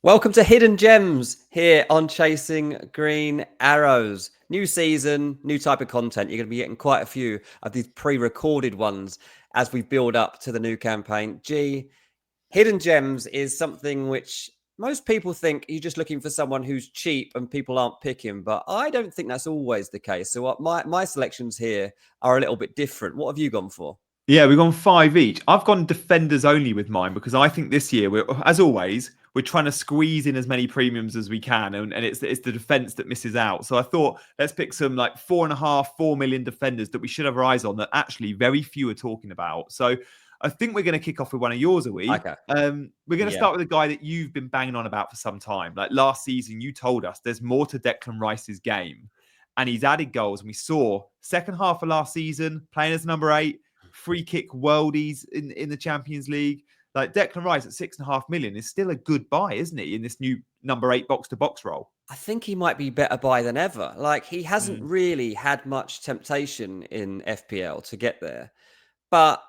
Welcome to Hidden Gems here on Chasing Green Arrows. New season, new type of content. You're going to be getting quite a few of these pre-recorded ones as we build up to the new campaign. Hidden Gems is something which most people think you're just looking for someone who's cheap and people aren't picking, but I don't think that's always the case. So what my selections here are a little bit different. What have you gone for? Yeah, we've gone 5 each. I've gone defenders only with mine because I think this year, as always, we're trying to squeeze in as many premiums as we can, and it's the defense that misses out. So I thought let's pick some like 4.5, 4 million defenders that we should have our eyes on that actually very few are talking about. So I think we're going to kick off with one of yours, are we? Okay. We're going to start with a guy that you've been banging on about for some time. Like last season, you told us there's more to Declan Rice's game, and he's added goals. And we saw second half of last season playing as number 8. Free kick worldies in the Champions League. Like Declan Rice at 6.5 million is still a good buy, isn't he? In this new number 8 box to box role. I think he might be better buy than ever. Like he hasn't really had much temptation in FPL to get there. But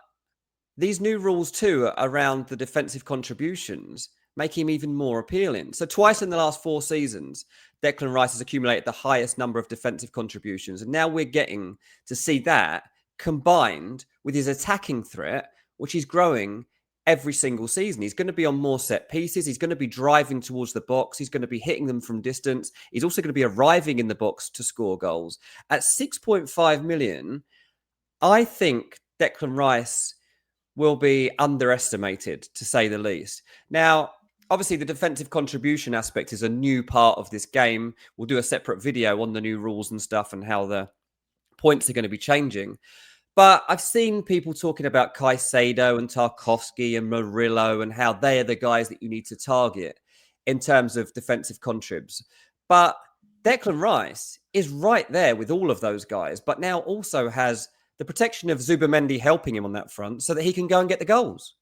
these new rules too around the defensive contributions make him even more appealing. So twice in the last 4 seasons, Declan Rice has accumulated the highest number of defensive contributions. And now we're getting to see that combined with his attacking threat, which is growing every single season. He's going to be on more set pieces. He's going to be driving towards the box. He's going to be hitting them from distance. He's also going to be arriving in the box to score goals. At 6.5 million, I think Declan Rice will be underestimated, to say the least. Now, obviously, the defensive contribution aspect is a new part of this game. We'll do a separate video on the new rules and stuff and how the points are going to be changing. But I've seen people talking about Caicedo and Tarkowski and Murillo and how they are the guys that you need to target in terms of defensive contribs. But Declan Rice is right there with all of those guys, but now also has the protection of Zubimendi helping him on that front so that he can go and get the goals.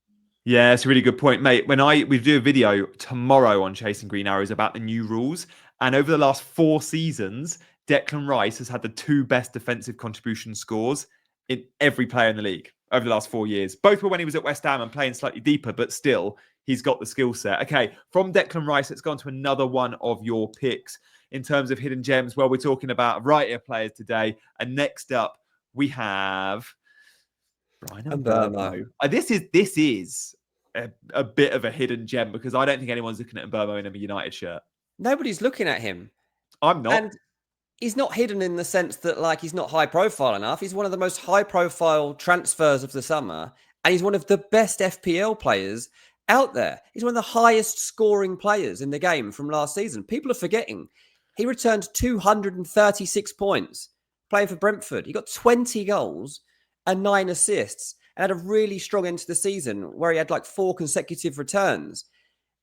Yeah, it's a really good point, mate. We do a video tomorrow on Chasing Green Arrows about the new rules, and over the last 4 seasons, Declan Rice has had the 2 best defensive contribution scores in every player in the league over the last 4 years. Both were when he was at West Ham and playing slightly deeper, but still, he's got the skill set. Okay, from Declan Rice, let's go on to another one of your picks in terms of hidden gems. Well, we're talking about a variety of players today. And next up, we have Bryan Mbeumo. This is a bit of a hidden gem because I don't think anyone's looking at Mbeumo in a United shirt. Nobody's looking at him. I'm not. And he's not hidden in the sense that, like, he's not high profile enough. He's one of the most high profile transfers of the summer. And he's one of the best FPL players out there. He's one of the highest scoring players in the game from last season. People are forgetting. He returned 236 points playing for Brentford. He got 20 goals and 9 assists and had a really strong end to the season where he had like 4 consecutive returns.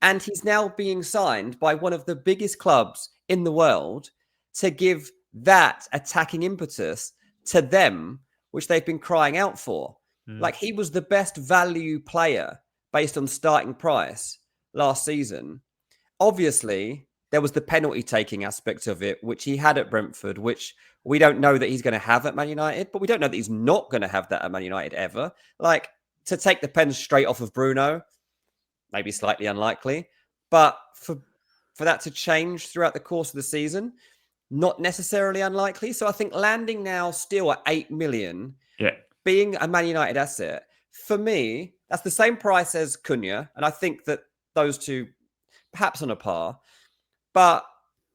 And he's now being signed by one of the biggest clubs in the world to give that attacking impetus to them, which they've been crying out for. Like, he was the best value player based on starting price last season. Obviously, there was the penalty taking aspect of it, which he had at Brentford, which we don't know that he's going to have at Man United, but we don't know that he's not going to have that at Man United ever. Like, to take the pen straight off of Bruno, maybe slightly unlikely, but for that to change throughout the course of the season, not necessarily unlikely. So I think landing now still at 8 million, being a Man United asset, for me, that's the same price as Cunha. And I think that those two, perhaps on a par, but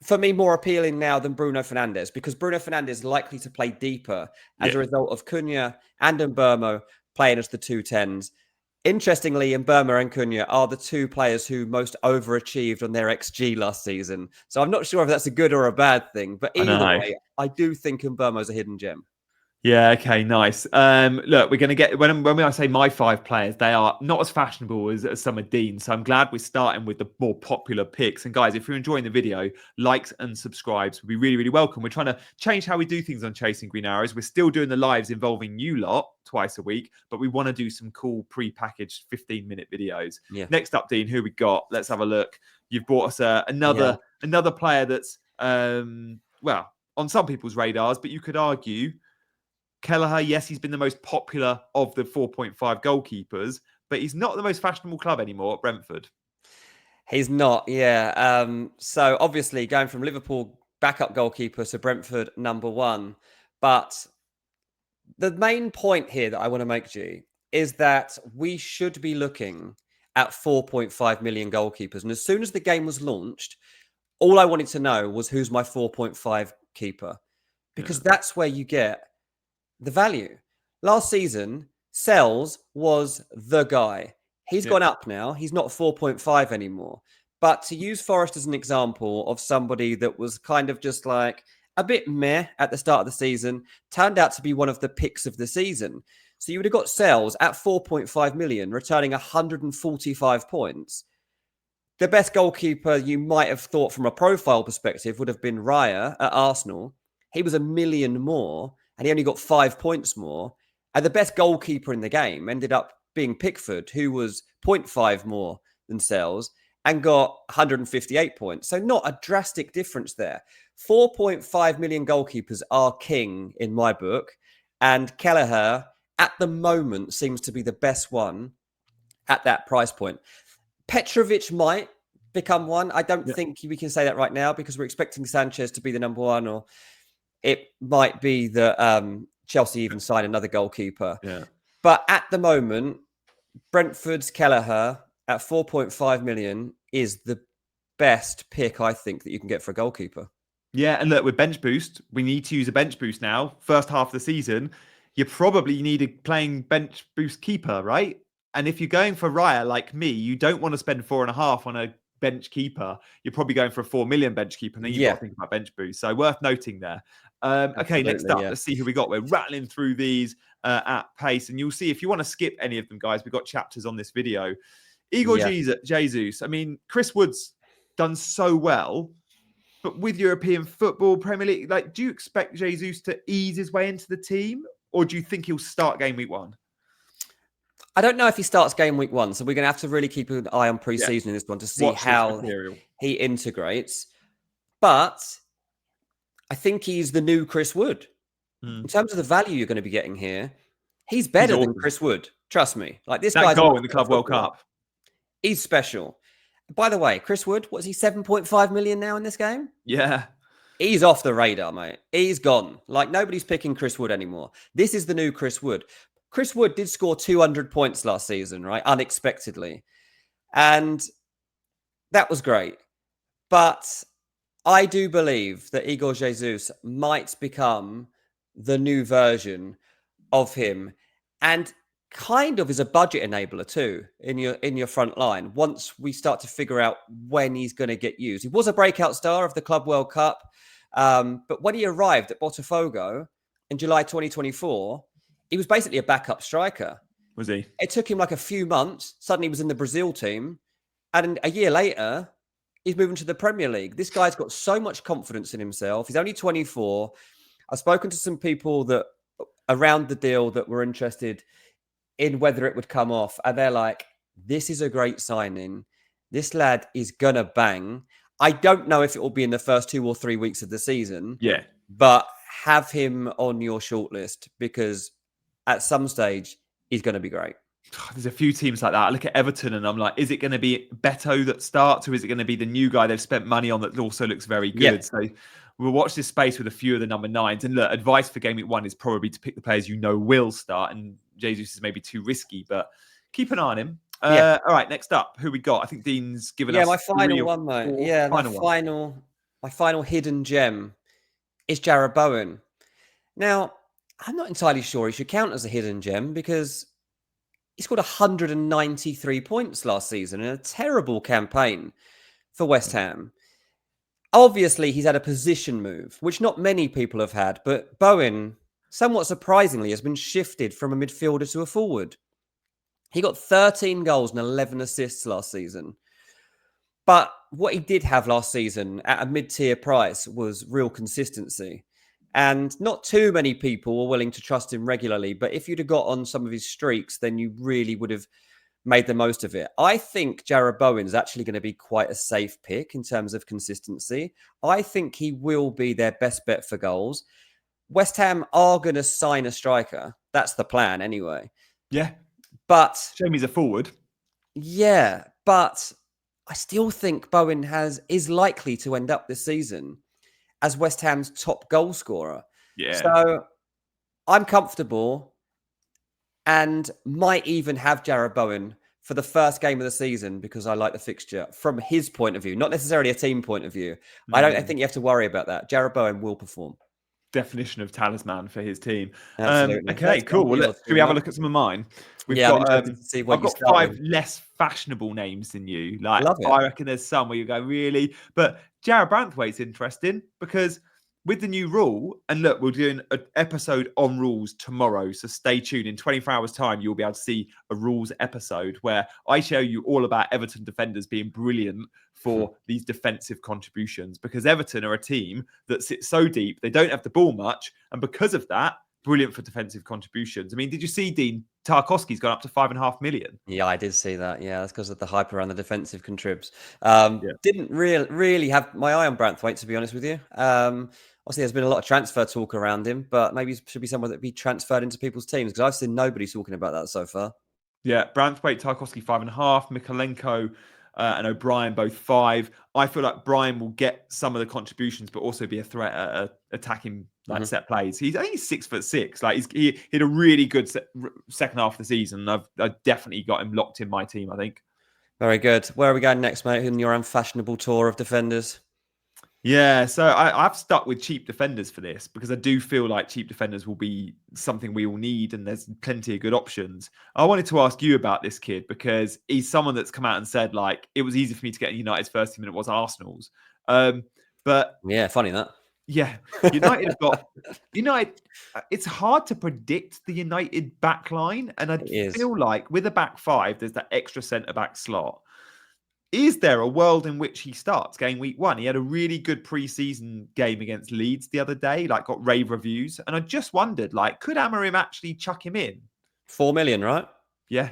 for me, more appealing now than Bruno Fernandes, because Bruno Fernandes is likely to play deeper as a result of Cunha and Mbeumo playing as the 2 10s. Interestingly, Mbeumo and Cunha are the 2 players who most overachieved on their XG last season. So I'm not sure if that's a good or a bad thing, but either way, I do think Mbeumo's a hidden gem. Yeah, okay, nice. Look, we're going to get, when I say my 5 players, they are not as fashionable as some of Dean's. So I'm glad we're starting with the more popular picks. And guys, if you're enjoying the video, likes and subscribes would be really, really welcome. We're trying to change how we do things on Chasing Green Arrows. We're still doing the lives involving you lot twice a week, but we want to do some cool pre-packaged 15-minute videos. Yeah. Next up, Dean, who we got? Let's have a look. You've brought us another player that's, well, on some people's radars, but you could argue Kelleher, yes, he's been the most popular of the 4.5 goalkeepers, but he's not the most fashionable club anymore at Brentford. He's not, yeah. So obviously going from Liverpool backup goalkeeper to Brentford #1. But the main point here that I want to make, G, is that we should be looking at 4.5 million goalkeepers. And as soon as the game was launched, all I wanted to know was who's my 4.5 keeper, because that's where you get the value. Last season, Sells was the guy. He's gone up now. He's not 4.5 anymore. But to use Forest as an example of somebody that was kind of just like a bit meh at the start of the season, turned out to be one of the picks of the season. So you would have got Sells at 4.5 million, returning 145 points. The best goalkeeper you might have thought from a profile perspective would have been Raya at Arsenal. He was 1 million more, and he only got 5 points more. And the best goalkeeper in the game ended up being Pickford, who was 0.5 more than Sells and got 158 points. So not a drastic difference there. 4.5 million goalkeepers are king in my book. And Kelleher, at the moment, seems to be the best one at that price point. Petrovic might become one. I don't think we can say that right now because we're expecting Sanchez to be the #1, or it might be that Chelsea even sign another goalkeeper. Yeah. But at the moment, Brentford's Kelleher at 4.5 million is the best pick, I think, that you can get for a goalkeeper. Yeah, and look, with bench boost, we need to use a bench boost now. First half of the season, you probably need a playing bench boost keeper, right? And if you're going for Raya like me, you don't want to spend 4.5 on a bench keeper. You're probably going for a 4 million bench keeper, and then you've got to think about bench boost. So worth noting there. Okay, next up, let's see who we got. We're rattling through these at pace, and you'll see if you want to skip any of them, guys, we've got chapters on this video. Igor Jesus. I mean, Chris Wood's done so well. But with European football, Premier League, like, do you expect Jesus to ease his way into the team, or do you think he'll start game week 1? I don't know if he starts game week 1, so we're going to have to really keep an eye on pre-season in this one to see how he integrates. But I think he's the new Chris Wood. In terms of the value you're going to be getting here, he's better than Chris Wood. Trust me. Like, this guy's goal in the Club World Cup. He's special. By the way, Chris Wood, what's he, 7.5 million now in this game? Yeah. He's off the radar, mate. He's gone. Like, nobody's picking Chris Wood anymore. This is the new Chris Wood. Chris Wood did score 200 points last season, right? Unexpectedly. And that was great. But I do believe that Igor Jesus might become the new version of him, and kind of is a budget enabler too in your front line once we start to figure out when he's going to get used. He was a breakout star of the Club World Cup, but when he arrived at Botafogo in July 2024, he was basically a backup striker. Was he? It took him like a few months. Suddenly he was in the Brazil team, and a year later he's moving to the Premier League. This guy's got so much confidence in himself. He's only 24. I've spoken to some people that around the deal that were interested in whether it would come off. And they're like, this is a great signing. This lad is going to bang. I don't know if it will be in the first 2 or 3 weeks of the season. Yeah. But have him on your shortlist because at some stage, he's going to be great. There's a few teams like that. I look at Everton and I'm like, is it going to be Beto that starts, or is it going to be the new guy they've spent money on that also looks very good? Yeah. So we'll watch this space with a few of the number 9s. And look, advice for game week 1 is probably to pick the players you know will start. And Jesus is maybe too risky, but keep an eye on him. All right, next up, who we got? I think Dean's given us my final one, mate. Yeah, my final hidden gem is Jarrod Bowen. Now, I'm not entirely sure he should count as a hidden gem because he scored 193 points last season in a terrible campaign for West Ham. Obviously, he's had a position move, which not many people have had, but Bowen, somewhat surprisingly, has been shifted from a midfielder to a forward. He got 13 goals and 11 assists last season. But what he did have last season at a mid-tier price was real consistency. And not too many people were willing to trust him regularly. But if you'd have got on some of his streaks, then you really would have made the most of it. I think Jarrod Bowen is actually going to be quite a safe pick in terms of consistency. I think he will be their best bet for goals. West Ham are going to sign a striker. That's the plan anyway. Yeah. But shame he's a forward. Yeah, but I still think Bowen is likely to end up this season as West Ham's top goal scorer. Yeah. So I'm comfortable and might even have Jarrod Bowen for the first game of the season because I like the fixture from his point of view, not necessarily a team point of view. I Mm. think you have to worry about that. Jarrod Bowen will perform. Definition of talisman for his team. Absolutely. Okay, Let's get on cool. to Well, your should we team, have a mate. look at some of mine? We've Yeah, I'm got interested to see what I've you got start 5 with. less fashionable names than you. Like Love it. I reckon there's some where you go, really? But Jared Branthwaite's interesting because with the new rule, and look, we're doing an episode on rules tomorrow. So stay tuned. In 24 hours' time, you'll be able to see a rules episode where I show you all about Everton defenders being brilliant for these defensive contributions because Everton are a team that sits so deep, they don't have the ball much. And because of that, brilliant for defensive contributions. I mean, did you see, Dean, Tarkowski's gone up to 5.5 million? Yeah, I did see that. Yeah, that's because of the hype around the defensive contribs. Yeah. Didn't really have my eye on Branthwaite, to be honest with you. Obviously, there's been a lot of transfer talk around him, but maybe it should be someone that be transferred into people's teams because I've seen nobody talking about that so far. Yeah, Branthwaite, Tarkowski 5.5, Mikolenko and O'Brien both 5. I feel like Bryan will get some of the contributions, but also be a threat at attacking like set plays. I think he's 6'6". Like he had a really good second half of the season. I've definitely got him locked in my team, I think. Very good. Where are we going next, mate? In your unfashionable tour of defenders? Yeah, so I've stuck with cheap defenders for this because I do feel like cheap defenders will be something we all need and there's plenty of good options. I wanted to ask you about this kid because he's someone that's come out and said, like, it was easy for me to get in United's first team than it was Arsenal's. But Yeah, funny that. yeah, United have got United. It's hard to predict the United back line, and I feel like with a back five, there's that extra centre back slot. Is there a world in which he starts game week 1? He had a really good pre-season game against Leeds the other day, like got rave reviews, and I just wondered, like, could Amorim actually chuck him in? 4 million, right? Yeah.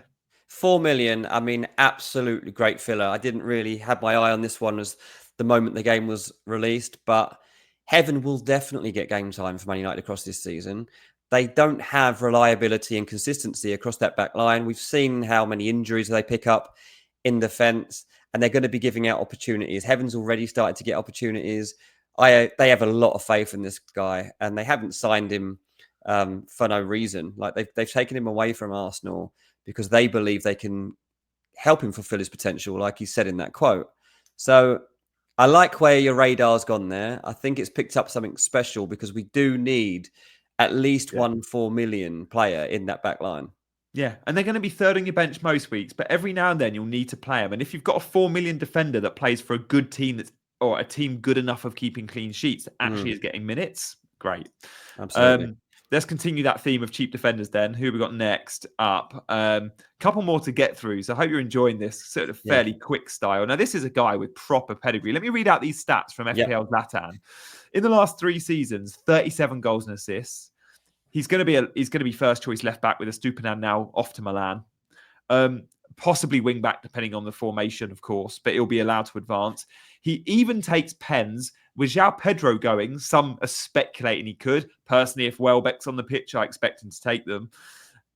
4 million. I mean, absolutely great filler. I didn't really have my eye on this one as the moment the game was released, but Heaven will definitely get game time for Man United across this season. They don't have reliability and consistency across that back line. We've seen how many injuries they pick up in defence, and they're going to be giving out opportunities. Heaven's already started to get opportunities. They have a lot of faith in this guy, and they haven't signed him for no reason. Like they've taken him away from Arsenal because they believe they can help him fulfill his potential, like he said in that quote. So I like where your radar's gone there. I think it's picked up something special because we do need at least 4 million player in that back line. Yeah, and they're going to be third on your bench most weeks, but every now and then you'll need to play them. And if you've got a 4 million defender that plays for a good team or a team good enough of keeping clean sheets that actually is getting minutes, great. Absolutely. Let's continue that theme of cheap defenders then. Who have we got next up? Couple more to get through. So I hope you're enjoying this sort of fairly quick style. Now, this is a guy with proper pedigree. Let me read out these stats from FPL Zlatan. In the last 3 seasons, 37 goals and assists. He's going to be first choice left back with a Stupinan now off to Milan. Possibly wing back depending on the formation, of course, but he'll be allowed to advance. He even takes pens with João Pedro going. Some are speculating he could. Personally, if Welbeck's on the pitch, I expect him to take them.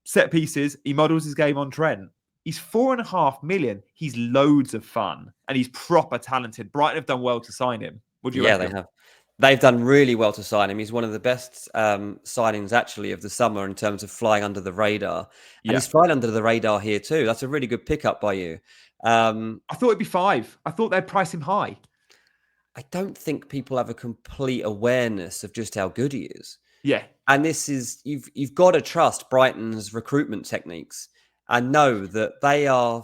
Set pieces, he models his game on Trent. He's 4.5 million. He's loads of fun and he's proper talented. Brighton have done well to sign him. What do you reckon? They have. They've done really well to sign him. He's one of the best signings, actually, of the summer in terms of flying under the radar. And he's flying under the radar here, too. That's a really good pickup by you. I thought it'd be 5. I thought they'd price him high. I don't think people have a complete awareness of just how good he is. Yeah. And this is, you've got to trust Brighton's recruitment techniques and know that they are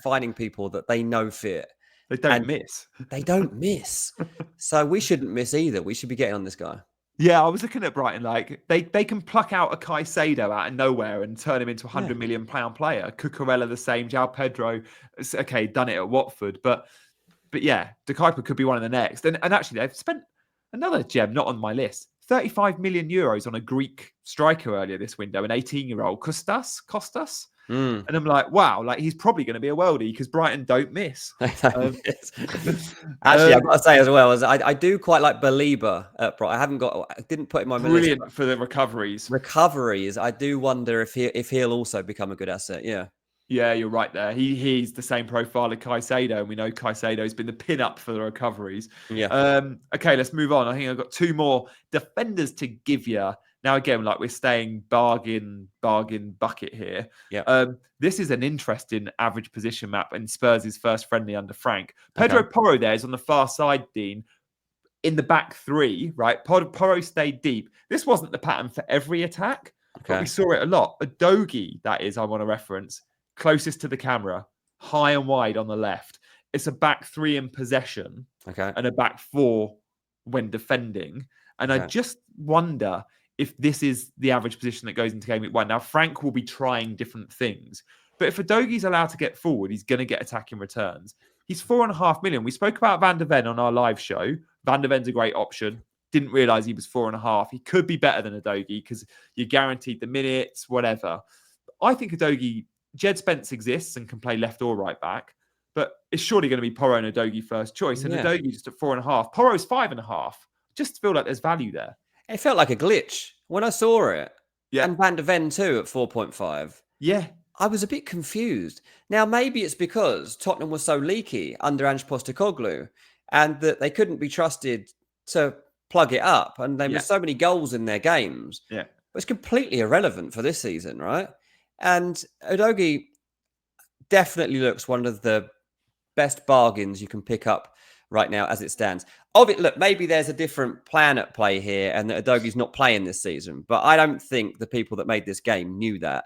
finding people that they know fit. They don't miss. They don't miss. So we shouldn't miss either. We should be getting on this guy. Yeah, I was looking at Brighton. Like they can pluck out a Caicedo out of nowhere and turn him into a £100 million player. Cucurella the same. João Pedro, okay, done it at Watford, but yeah, Cuyper could be one of the next. And actually, they've spent another gem not on my list. 35 million euros on a Greek striker earlier this window, an 18-year-old Kostas. And I'm like, wow, like he's probably going to be a worldie because Brighton don't miss. Actually, I've got to say as well, as I do quite like Belieber at Brighton. I didn't put him on my list. Brilliant for the recoveries. I do wonder if he'll also become a good asset. Yeah. Yeah, you're right there. He's the same profile as Caicedo, and we know Caicedo's been the pin-up for the recoveries. Yeah. Okay, let's move on. I think I've got two more defenders to give you. Now, again, like we're staying bargain bucket here. Yeah. This is an interesting average position map in Spurs' first friendly under Frank. Pedro Okay. Porro there is on the far side, Dean, in the back three, right? Porro stayed deep. This wasn't the pattern for every attack, but we Okay. saw it a lot. Udogie, that is, I want to reference, closest to the camera, high and wide on the left. It's a back three in possession Okay. and a back four when defending. And I Okay. just wonder if this is the average position that goes into game week 1. Now, Frank will be trying different things, but if Udogie's allowed to get forward, he's going to get attacking returns. He's 4.5 million. We spoke about Van der Ven on our live show. Van der Ven's a great option. Didn't realize he was 4.5. He could be better than Udogie because you're guaranteed the minutes, whatever. I think Udogie, Jed Spence exists and can play left or right back, but it's surely going to be Porro and Udogie first choice. And Udogie just at 4.5. Porro's 5.5. Just feel like there's value there. It felt like a glitch when I saw it. Yeah. And Van der Ven too at 4.5. Yeah. I was a bit confused. Now, maybe it's because Tottenham was so leaky under Ange Postecoglou and that they couldn't be trusted to plug it up. And there were so many goals in their games. Yeah. But it's completely irrelevant for this season, right? And Udogie definitely looks one of the best bargains you can pick up right now as it stands. Look, maybe there's a different plan at play here and that Udogie's not playing this season, but I don't think the people that made this game knew that.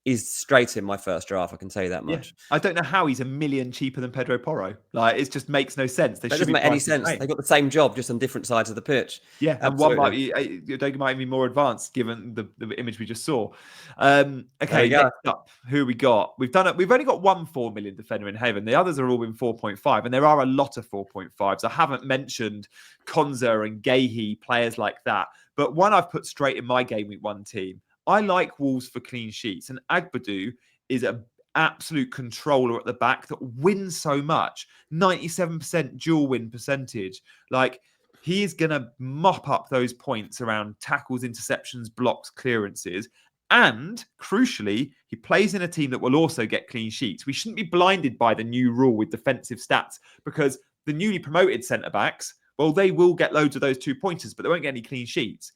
He's straight in my first draft, I can tell you that much. Yeah. I don't know how he's $1 million cheaper than Pedro Porro. Like, it just makes no sense. That doesn't make any sense. They've got the same job, just on different sides of the pitch. Yeah, and one might be, Udogie might be more advanced given the image we just saw. Okay, next up, who we got? We've only got one 4 million defender in Haven. The others are all in 4.5, and there are a lot of 4.5s. I haven't mentioned Konza and Gahey, players like that, but one I've put straight in my game week 1 team. I like Wolves for clean sheets, and Agbadou is an absolute controller at the back that wins so much. 97% dual win percentage. Like, he is going to mop up those points around tackles, interceptions, blocks, clearances. And crucially, he plays in a team that will also get clean sheets. We shouldn't be blinded by the new rule with defensive stats because the newly promoted centre-backs, well, they will get loads of those 2-pointers, but they won't get any clean sheets.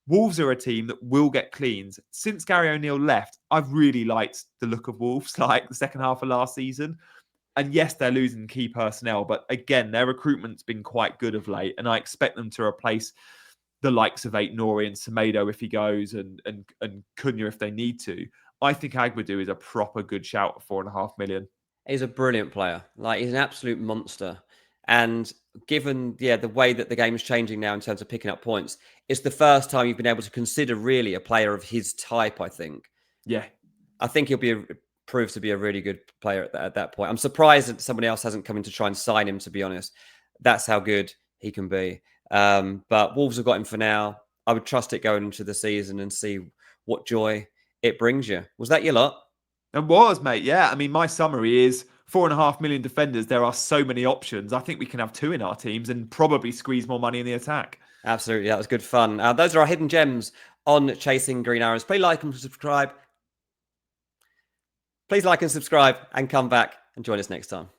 Wolves are a team that will get cleans. Since Gary O'Neill left, I've really liked the look of Wolves, like the second half of last season. And yes, they're losing key personnel, but again, their recruitment's been quite good of late, and I expect them to replace the likes of Aït-Nouri and Semedo if he goes, and Cunha if they need to. I think Agbadou is a proper good shout at 4.5 million. He's a brilliant player. Like, he's an absolute monster. And given, the way that the game is changing now in terms of picking up points, it's the first time you've been able to consider really a player of his type, I think. Yeah. I think he'll prove to be a really good player at that point. I'm surprised that somebody else hasn't come in to try and sign him, to be honest. That's how good he can be. But Wolves have got him for now. I would trust it going into the season and see what joy it brings you. Was that your lot? It was, mate. Yeah. I mean, my summary is 4.5 million defenders. There are so many options. I think we can have 2 in our teams and probably squeeze more money in the attack. Absolutely. That was good fun. Those are our hidden gems on Chasing Green Arrows. Please like and subscribe. Please like and subscribe and come back and join us next time.